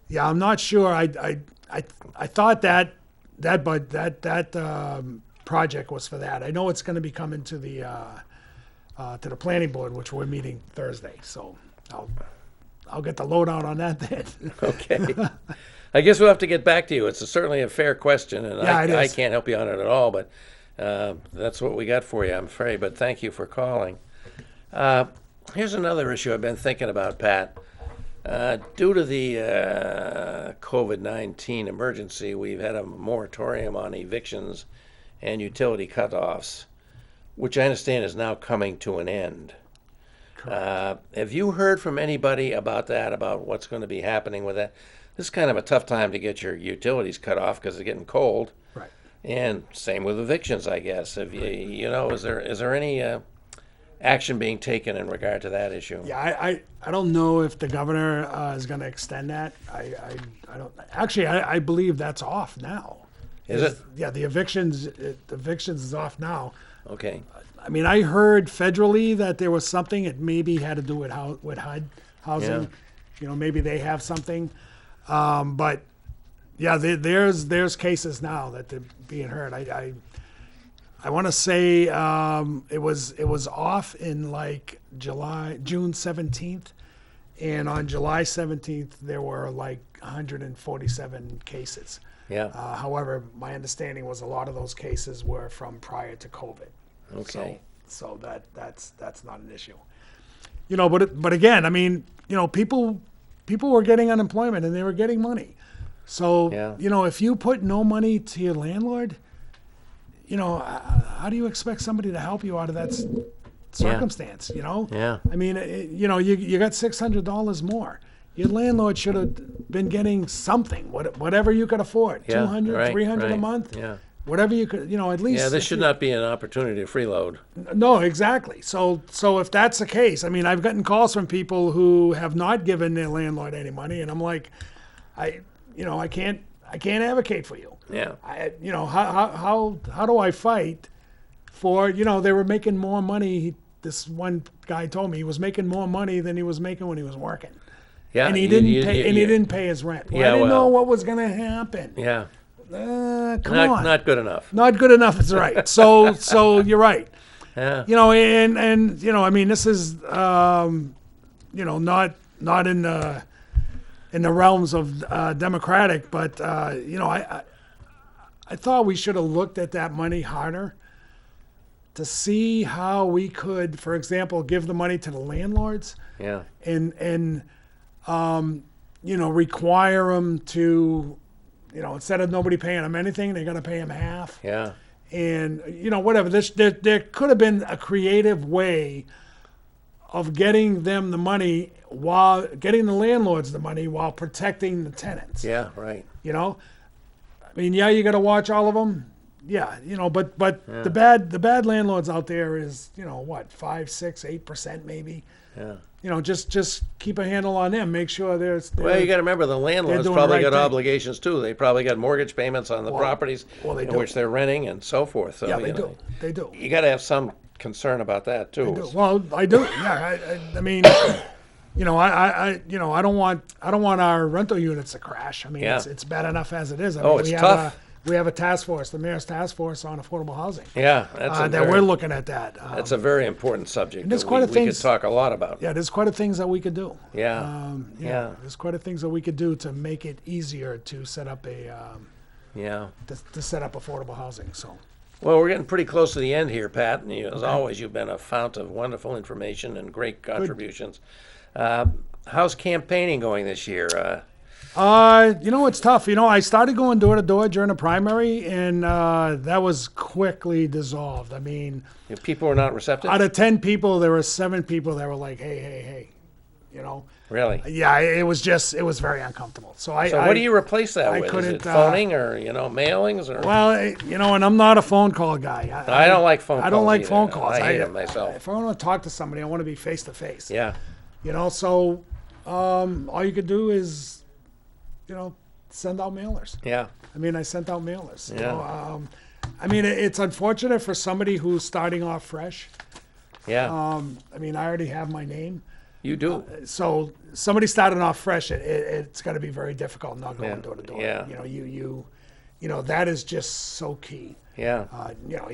yeah, I'm not sure. I thought that project was for that. I know it's going to be coming to the planning board, which we're meeting Thursday. So I'll get the lowdown on that then. Okay. I guess we'll have to get back to you. It's certainly a fair question, and Yeah, it I is. can't help you on it at all, but that's what we got for you, I'm afraid. But thank you for calling. Here's another issue I've been thinking about, Pat. Due to the COVID-19 emergency, we've had a moratorium on evictions and utility cutoffs, which I understand is now coming to an end. Have you heard from anybody about that, about what's going to be happening with that? This is kind of a tough time to get your utilities cut off because it's getting cold. Right. And same with evictions, I guess. Have is there any action being taken in regard to that issue? Yeah, I don't know if the governor is going to extend that. I don't. Actually, I believe that's off now. Is it? Yeah, the evictions is off now. Okay. I mean, I heard federally that there was something. It maybe had to do with HUD housing. Yeah. You know, maybe they have something. But yeah, there's cases now that they're being heard. I want to say it was off in like June 17th, and on July 17th there were like 147 cases. Yeah. However, my understanding was a lot of those cases were from prior to COVID. Okay. So that's not an issue. You know, but again, I mean, you know, people were getting unemployment and they were getting money. So, Yeah. you know, if you put no money to your landlord, you know, how do you expect somebody to help you out of that circumstance, you know? Yeah. I mean, you know, you got $600 more. Your landlord should have been getting something, whatever you could afford, Yeah, 200, right, 300 a right. month. Yeah. Whatever you could, you know, at least. Yeah, this if should you- not be an opportunity to freeload. No, exactly. So if that's the case, I mean, I've gotten calls from people who have not given their landlord any money, and I'm like, I can't advocate for you. Yeah. You know, how do I fight for, you know, they were making more money. This one guy told me he was making more money than he was making when he was working. Yeah. And he you- didn't you- pay, you- and he you- didn't pay his rent. Well, Yeah, I didn't know well. what was going to happen. Yeah. Come on. Not good enough. Not good enough is right. So you're right. Yeah. You know, and you know, I mean, this is you know, not in the realms of democratic, but you know, I thought we should have looked at that money harder to see how we could, for example, give the money to the landlords Yeah. and you know, require them to, you know, instead of nobody paying them anything, they're going to pay them half. Yeah. And you know, whatever. There could have been a creative way of getting them the money while getting the landlords the money while protecting the tenants. Yeah. Right. You know, I mean, yeah, you got to watch all of them. Yeah, you know, but the bad landlords out there is, you know, what, 5, 6, 8% maybe. Yeah. You know, just keep a handle on them. Make sure there's. Well, you got to remember the landlords doing the probably right got thing. obligations too. They probably got mortgage payments on the properties they in do. which they're renting and so forth. So, Yeah, you they know, do. They do. You got to have some concern about that too. Do. Well, I do. Yeah, I mean, you know, you know, I don't want our rental units to crash. I mean, Yeah. it's bad enough as it is. I Oh, mean, it's we have tough. We have a task force, the mayor's task force on affordable housing. Yeah, that's a That very, we're looking at that. that's a very important subject. there's that quite a we could things- talk a lot about. Yeah, there's quite a things that we could do. Yeah. Yeah. There's quite a things that we could do to make it easier to set up Yeah. to set up affordable housing. So. Well, we're getting pretty close to the end here, Pat. And as always, you've been a fount of wonderful information and great contributions. How's campaigning going this year? You know, it's tough. You know, I started going door to door during the primary, and that was quickly dissolved. I mean, If people are not receptive? out of 10 people, there were 7 people that were like, hey, you know. Really? Yeah, it was very uncomfortable. So So what do you replace that I with? Is couldn't, it phoning or, mailings? Or Well, you know, and I'm not a phone call guy. I don't like phone calls. I don't like either. phone calls. I hate them myself. If I want to talk to somebody, I want to be face to face. Yeah. You know, so all you could do is, you know, send out mailers. Yeah. I mean, I sent out mailers. You Yeah. know, I mean, it's unfortunate for somebody who's starting off fresh. Yeah. I mean, I already have my name. You do. So somebody starting off fresh, it's got to be very difficult not going Yeah. door to door. Yeah. You know, you know, that is just so key. Yeah. You know,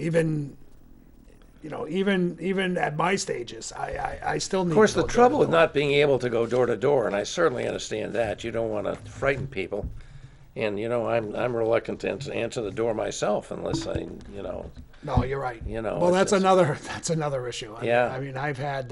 even at my stages, I still need. Of course, to go the door trouble to with door. not being able to go door to door, and I certainly understand that, you don't want to frighten people. And, I'm reluctant to answer the door myself unless No, you're right. Well, it's that's another issue. Yeah. I mean, I've had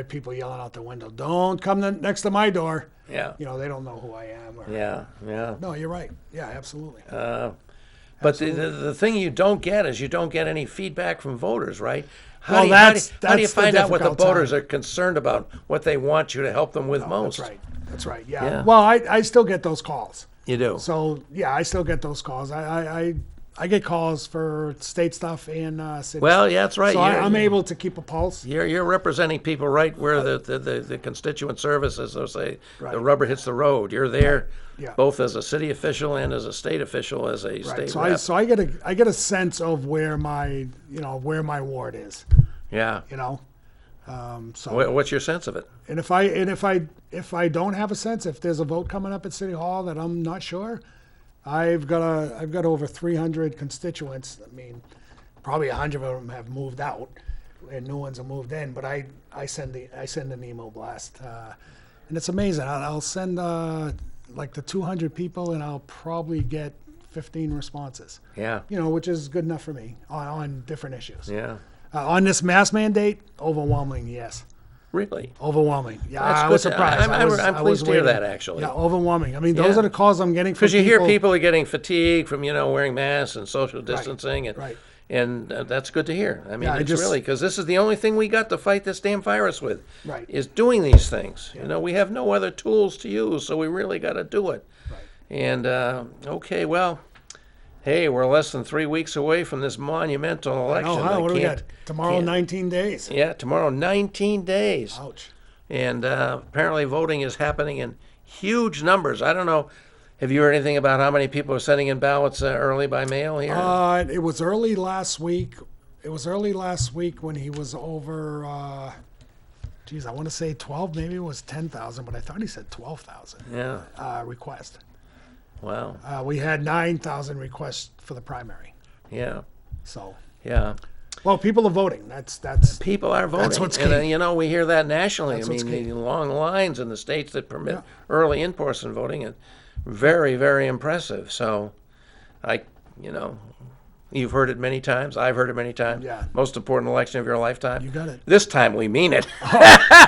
people yelling out the window, "Don't come next to my door." yeah, They don't know who I am. Or, yeah. No, you're right. Yeah, absolutely. But the thing you don't get is you don't get any feedback from voters, right? Well, How do you that's the find out what the difficult voters time. are concerned about, what they want you to help them with most? That's right. That's right. Yeah. Yeah. Well, I still get those calls. You do. So yeah, I still get those calls. I get calls for state stuff and city. Well, stuff. yeah, that's right. So I'm able to keep a pulse. You're representing people right where the constituent services, they'll say, Right. the rubber hits the road. You're there Yeah. both as a city official and as a state official, as a Right. state So rep. I get a sense of where my ward is. Yeah. So What's your sense of it? and if I don't have a sense, if there's a vote coming up at City Hall that I'm not sure, I've got over 300 constituents. I mean, probably 100 of them have moved out, and new ones have moved in. But I send an email blast, and it's amazing. I'll send like the 200 people, and I'll probably get 15 responses. Yeah. Which is good enough for me on different issues. Yeah. On this mask mandate, overwhelming, yes. Really? Overwhelming. Yeah, That's I good was to- surprised. I'm I was pleased to hear waiting. that, actually. Yeah, overwhelming. I mean, those Yeah. are the calls I'm getting from Because you hear people are getting fatigued from, wearing masks and social distancing. And, right. and that's good to hear. I mean, Yeah, I it's just- really, because this is the only thing we got to fight this damn virus with, Right. is doing these things. We have no other tools to use, so we really got to do it. Right. And, okay, well, hey, we're less than 3 weeks away from this monumental election. Oh, I what do we can't- got? Tomorrow, can't- 19 days. Yeah, tomorrow, 19 days. Ouch. And apparently voting is happening in huge numbers. I don't know. Have you heard anything about how many people are sending in ballots early by mail here? It was early last week. It was early last week when he was over. I want to say 12. Maybe it was 10,000, but I thought he said 12,000 Yeah. request. Wow. We had 9,000 requests for the primary. Yeah. So, Yeah. well, people are voting. That's People are voting. what's and key. we hear that nationally. That's I what's mean, key. the long lines in the states that permit Yeah. early in-person voting, and very, very impressive. So, you've heard it many times. I've heard it many times. Yeah. Most important election of your lifetime. You got it. This time we mean it.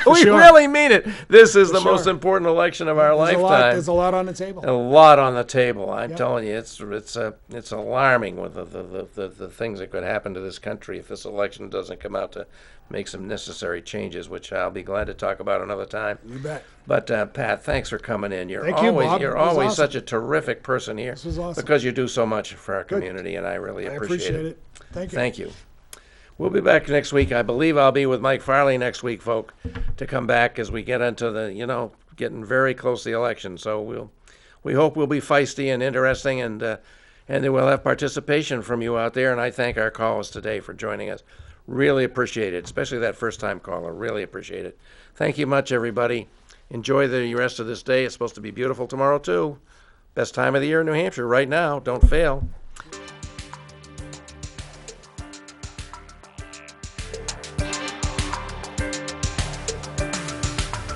We sure. really mean it. This is the sure. most important election of our there's lifetime. there's a lot on the table. A lot on the table. I'm Yep. telling you, it's alarming with the things that could happen to this country if this election doesn't come out to make some necessary changes, which I'll be glad to talk about another time. You bet. But Pat, thanks for coming in. You're Thank you, always Bob. you're It was always awesome. such a terrific person here. This was awesome. Because you do so much for our Good. community, and I really I appreciate appreciate it. Thank you. Thank you. We'll be back next week. I believe I'll be with Mike Farley next week, folk, to come back as we get into the, getting very close to the election. So we hope we'll be feisty and interesting, and that we'll have participation from you out there. And I thank our callers today for joining us. Really appreciate it, especially that first-time caller. Really appreciate it. Thank you much, everybody. Enjoy the rest of this day. It's supposed to be beautiful tomorrow, too. Best time of the year in New Hampshire right now. Don't fail.